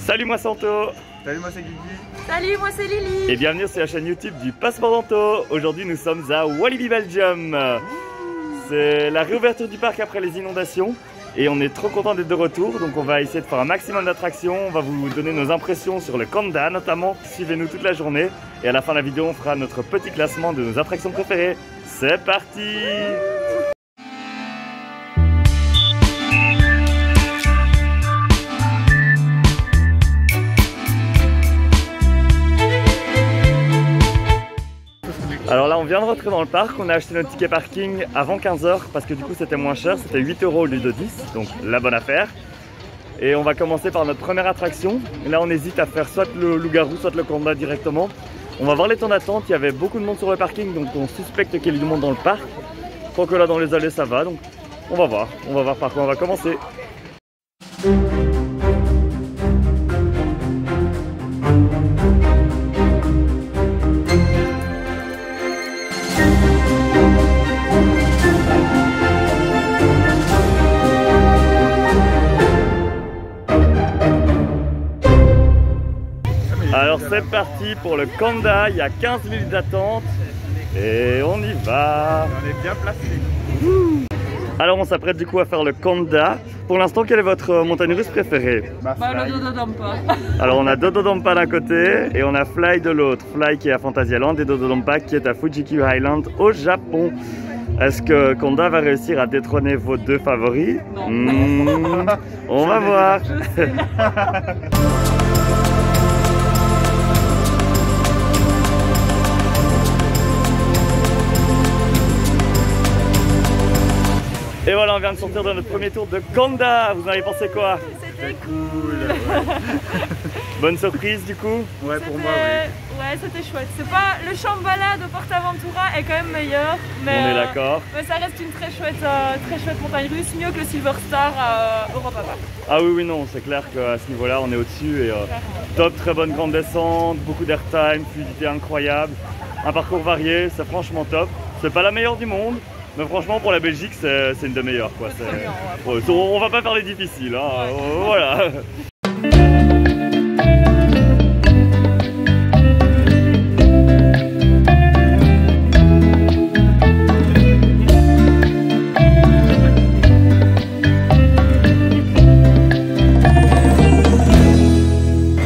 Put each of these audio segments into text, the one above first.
Salut, moi Santo. Salut, moi c'est Guigui. Salut, moi c'est Lily. Et bienvenue sur la chaîne YouTube du Passeport Danto. Aujourd'hui nous sommes à Walibi Belgium. C'est la réouverture du parc après les inondations. Et on est trop content d'être de retour. Donc on va essayer de faire un maximum d'attractions. On va vous donner nos impressions sur le Conda notamment. Suivez-nous toute la journée. Et à la fin de la vidéo on fera notre petit classement de nos attractions préférées. C'est parti! Alors là on vient de rentrer dans le parc, on a acheté notre ticket parking avant 15 h parce que du coup c'était moins cher, c'était 8 € au lieu de 10, donc la bonne affaire. Et on va commencer par notre première attraction. Et là on hésite à faire soit le loup-garou, soit le Conda directement. On va voir les temps d'attente, il y avait beaucoup de monde sur le parking, donc on suspecte qu'il y ait du monde dans le parc. Tant que là dans les allées ça va, donc on va voir par quoi on va commencer. Alors c'est parti pour le Conda, il y a 15 minutes d'attente et on y va. On est bien placé. Alors on s'apprête du coup à faire le Conda. Pour l'instant, quelle est votre montagne russe préférée? Le Dododampa. Alors on a Dododampa d'un côté et on a Fly de l'autre. Fly qui est à Fantasyland et Dododampa qui est à Fuji-Q Highland au Japon. Est-ce que Conda va réussir à détrôner vos deux favoris? On va voir. Et voilà, on vient de sortir de notre premier tour de Conda. Vous en avez pensé quoi? C'était cool. Bonne surprise du coup? Ouais, pour moi, oui. Ouais, c'était chouette. C'est pas le Shambhala de PortAventura est quand même meilleur, mais on est d'accord. Mais ça reste une très chouette montagne russe, mieux que le Silver Star à Europa Park. Ah oui, non, c'est clair qu'à ce niveau-là, on est au-dessus et top, très bonne grande descente, beaucoup d'airtime, fluidité incroyable, un parcours varié, c'est franchement top. C'est pas la meilleure du monde. Mais franchement pour la Belgique c'est une des meilleures quoi. On va pas faire les difficiles hein. Voilà.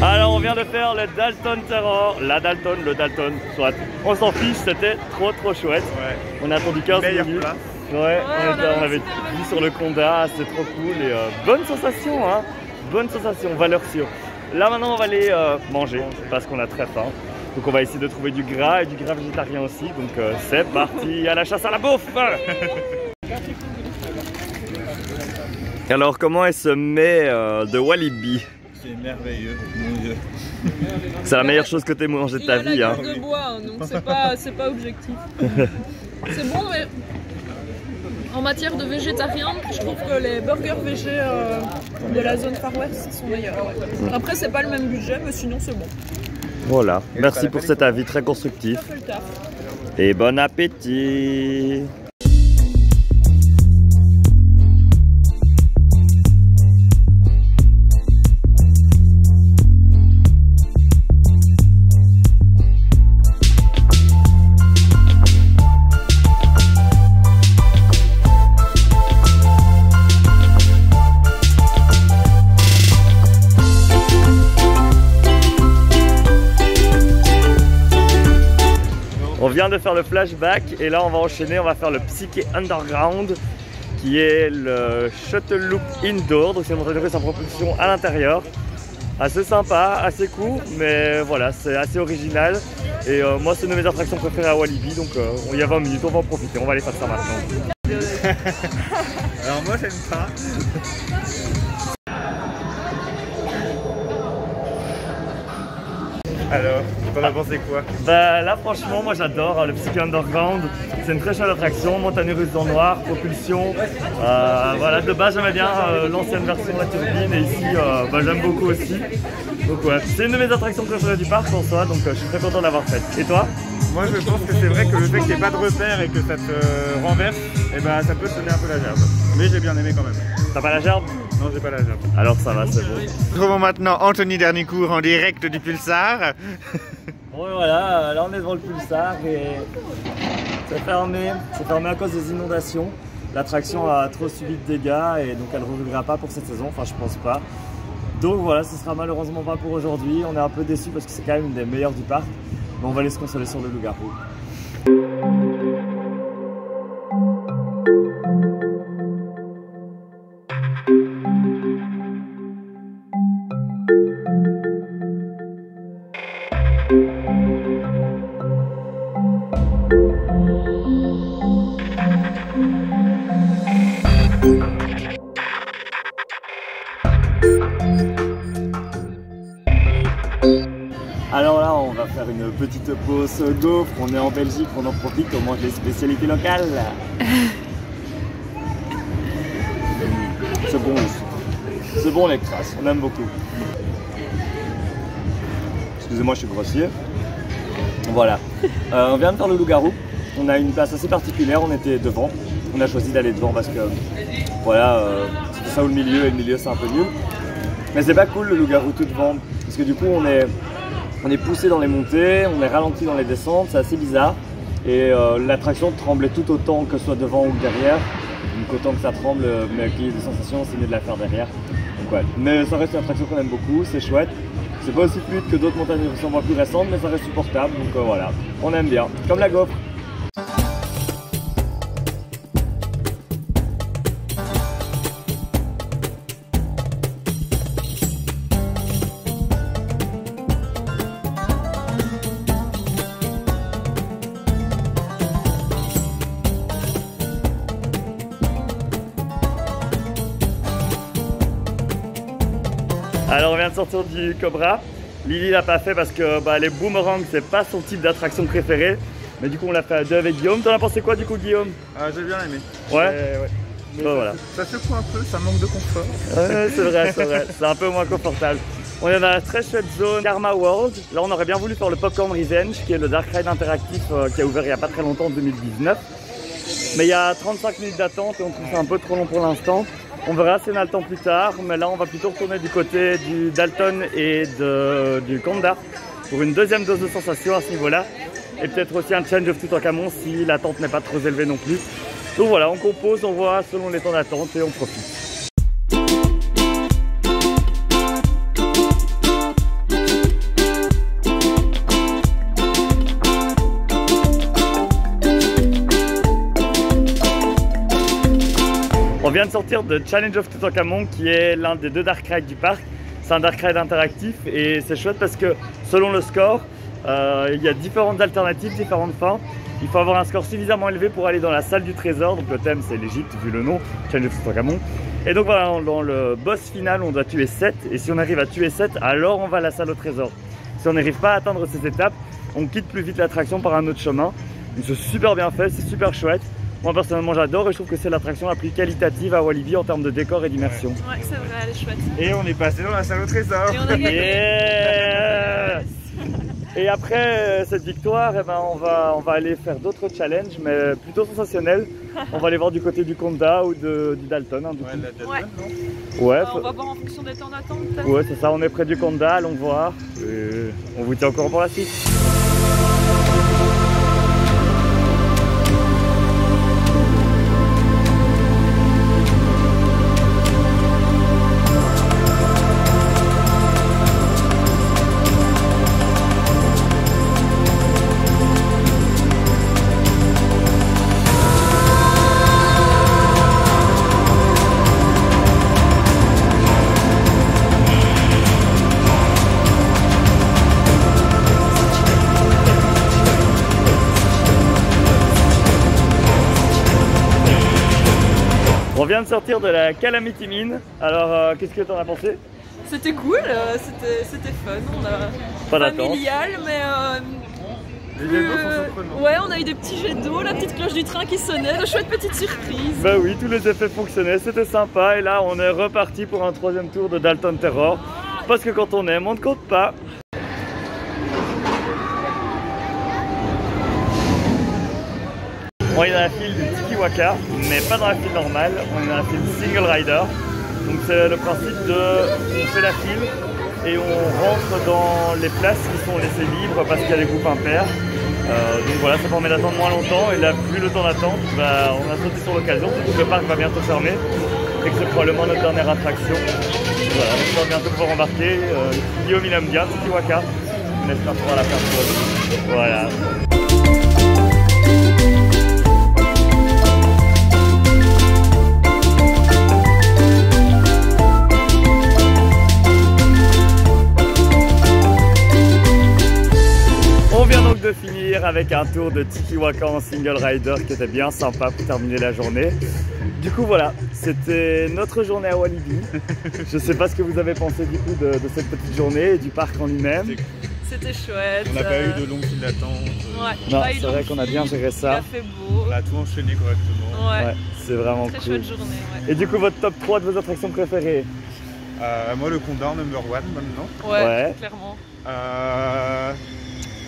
Alors on vient de faire le Dalton Terror, le Dalton, soit. On s'en fiche, c'était trop chouette. Ouais. On a attendu 15 minutes. Place. Ouais, on avait vu sur le Conda, c'est trop cool et bonne sensation hein. Bonne sensation, valeur sûre. Là maintenant on va aller manger parce qu'on a très faim. Donc on va essayer de trouver du gras et du gras végétarien aussi. Donc c'est parti à la chasse à la bouffe. Alors comment est ce mets de Walibi? C'est merveilleux, mon Dieu. C'est la meilleure chose que tu aies mangé de ta vie. Il y a la gueule de bois, hein, donc c'est pas objectif. C'est bon, mais en matière de végétarien, je trouve que les burgers végés de la zone Far West sont meilleurs. Ouais. Après, c'est pas le même budget, mais sinon c'est bon. Voilà, merci pour cet avis très constructif. Ça fait le taf. Et bon appétit! On vient de faire le flashback et là on va enchaîner, on va faire le Psyché Underground qui est le Shuttle Loop Indoor, donc c'est une montagne russe en propulsion à l'intérieur. Assez sympa, assez court, mais voilà, c'est assez original. Et moi c'est une de mes attractions préférées à Walibi, donc il y a 20 minutes, on va en profiter, on va aller faire ça maintenant. Alors moi j'aime pas. Alors, t'en as pensé quoi? Bah là franchement moi j'adore le Psyché Underground, c'est une très chouette attraction, montagne russe dans le noir, propulsion. Voilà, de base j'aimais bien l'ancienne version de la turbine et ici j'aime beaucoup aussi. Donc ouais, c'est une de mes attractions préférées du parc en soi, donc je suis très content de l'avoir faite. Et toi? Moi je pense que c'est vrai que le fait qu'il n'y ait pas de repère et que ça te renverse, et ben ça peut te donner un peu la gerbe. Mais j'ai bien aimé quand même. T'as pas la gerbe? Non, j'ai pas la jambe. Alors ça va, c'est bon. Nous retrouvons maintenant Anthony Dernicourt en direct du Pulsar. Bon et voilà, là on est devant le Pulsar et c'est fermé à cause des inondations. L'attraction a trop subi de dégâts et donc elle ne rouvrira pas pour cette saison, enfin je pense pas. Donc voilà, ce sera malheureusement pas pour aujourd'hui. On est un peu déçus parce que c'est quand même une des meilleures du parc. Mais on va aller se consoler sur le loup-garou. Alors là, on va faire une petite pause gaufre. On est en Belgique, on en profite, on mange les spécialités locales. C'est bon aussi. C'est bon les crasses, on aime beaucoup. Excusez-moi, je suis grossier. Voilà. On vient de faire le loup-garou. On a une place assez particulière, on était devant. On a choisi d'aller devant parce que, voilà, c'était ça ou le milieu, et le milieu c'est un peu nul. Mais c'est pas cool le loup-garou tout devant, parce que du coup on est poussé dans les montées, on est ralenti dans les descentes, c'est assez bizarre. Et l'attraction tremblait tout autant que ce soit devant ou derrière. Donc autant que ça tremble, mais qu'il y ait des sensations, c'est mieux de la faire derrière. Donc ouais. Mais ça reste une attraction qu'on aime beaucoup, c'est chouette. C'est pas aussi fluide que d'autres montagnes russes plus récentes, mais ça reste supportable. Donc voilà, on aime bien. Comme la gaufre. Alors on vient de sortir du Cobra. Lily l'a pas fait parce que les boomerangs c'est pas son type d'attraction préférée. Mais du coup on l'a fait à deux avec Guillaume. T'en as pensé quoi du coup Guillaume? J'ai bien aimé. Ouais. Mais voilà. Ça secoue un peu, ça manque de confort. Ouais, c'est vrai, c'est un peu moins confortable. On est dans la très chouette zone Karma World. Là on aurait bien voulu faire le Popcorn Revenge qui est le dark ride interactif qui a ouvert il y a pas très longtemps en 2019. Mais il y a 35 minutes d'attente et on trouve ça un peu trop long pour l'instant. On verra si on a le temps plus tard, mais là on va plutôt retourner du côté du Dalton et du Conda pour une deuxième dose de sensation à ce niveau-là. Et peut-être aussi un Change of Toutankhamon si l'attente n'est pas trop élevée non plus. Donc voilà, on compose, on voit selon les temps d'attente et on profite. On vient de sortir de Challenge of Toutankhamon qui est l'un des deux dark rides du parc. C'est un dark ride interactif et c'est chouette parce que selon le score, il y a différentes alternatives, différentes fins. Il faut avoir un score suffisamment élevé pour aller dans la salle du trésor. Donc le thème c'est l'Égypte vu le nom, Challenge of Toutankhamon. Et donc voilà, dans le boss final on doit tuer 7 et si on arrive à tuer 7, alors on va à la salle au trésor. Si on n'arrive pas à atteindre ces étapes, on quitte plus vite l'attraction par un autre chemin. C'est super bien fait, c'est super chouette. Moi personnellement j'adore et je trouve que c'est l'attraction la plus qualitative à Walibi en termes de décor et d'immersion. Ouais, c'est vrai, elle est chouette. Et on est passé dans la salle au trésor. Et on a gagné. Yes. Et après cette victoire, on va aller faire d'autres challenges, mais plutôt sensationnels. On va aller voir du côté du Conda ou du Dalton. Hein, du coup. Ouais. On va voir en fonction des temps d'attente. Ouais, c'est ça, on est près du Conda, allons voir. Et on vous tient au courant pour la suite. On vient de sortir de la Calamity Mine, alors qu'est-ce que tu en as pensé? C'était cool, c'était fun, on a pas d'attente. Familial, mais ouais, on a eu des petits jets d'eau, la petite cloche du train qui sonnait, de chouettes petites surprises. Bah oui, tous les effets fonctionnaient, c'était sympa et là on est reparti pour un troisième tour de Dalton Terror, parce que quand on aime, on ne compte pas. On est dans la file du Tiki Waka, mais pas dans la file normale, on est dans la file Single Rider. Donc c'est le principe de, on fait la file et on rentre dans les places qui sont laissées libres parce qu'il y a des groupes impairs. Donc voilà, ça permet d'attendre moins longtemps et là, vu le temps d'attente, bah, on a sauté sur l'occasion, surtout que le parc va bientôt fermer et que c'est probablement notre dernière attraction. Voilà, on va bientôt pouvoir embarquer. Guillaume il aime bien Tiki Waka, on espère pouvoir la faire pour lui. Voilà. On vient donc de finir avec un tour de Tiki Waka en single rider qui était bien sympa pour terminer la journée. Du coup voilà, c'était notre journée à Walibi. Je sais pas ce que vous avez pensé du coup de cette petite journée et du parc en lui-même. C'était chouette. On n'a pas eu de longue file d'attente. Ouais, non, c'est vrai qu'on a bien géré ça. Il a fait beau. On a tout enchaîné correctement. Ouais, ouais c'est vraiment très cool. chouette journée. Ouais. Et du coup votre top 3 de vos attractions préférées? Moi le Condor number 1 maintenant. Ouais, clairement.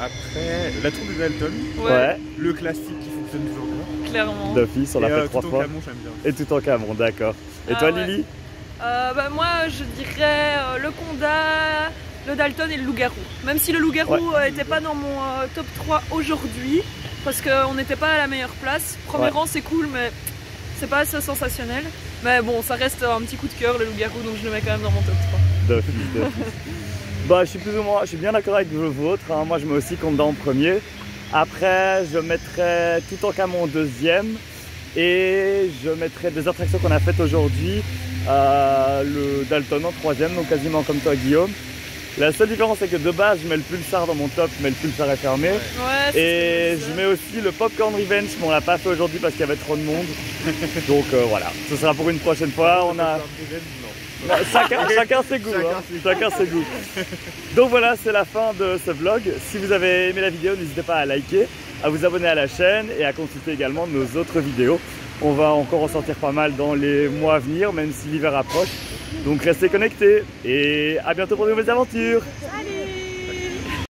Après la tour de Dalton. Ouais. Le classique qui fonctionne toujours bien. Clairement. D'office, on l'a fait 3 fois. Tout j'aime bien. Et tout en Camon, d'accord. Et toi Lily? Bah, moi je dirais le Conda, le Dalton et le Loup-Garou. Même si le Loup-Garou n'était pas dans mon top 3 aujourd'hui, parce qu'on n'était pas à la meilleure place. Premier rang c'est cool, mais c'est pas assez sensationnel. Mais bon, ça reste un petit coup de cœur le Loup-Garou, donc je le mets quand même dans mon top 3. D'office. Bah, je suis bien d'accord avec le vôtre. Hein. Moi, je mets aussi Conda en premier. Après, je mettrais tout en Camon en deuxième. Et je mettrais des attractions qu'on a faites aujourd'hui. Le Dalton en troisième, donc quasiment comme toi, Guillaume. La seule différence, c'est que de base, je mets le Pulsar dans mon top, mais le Pulsar est fermé. Ouais, et je mets aussi le Popcorn Revenge, mais on l'a pas fait aujourd'hui parce qu'il y avait trop de monde. Donc voilà, ce sera pour une prochaine fois. On a... Chacun ses goûts, chacun ses goûts. Donc voilà, c'est la fin de ce vlog. Si vous avez aimé la vidéo, n'hésitez pas à liker, à vous abonner à la chaîne et à consulter également nos autres vidéos. On va encore en sortir pas mal dans les mois à venir, même si l'hiver approche. Donc restez connectés et à bientôt pour de nouvelles aventures. Salut!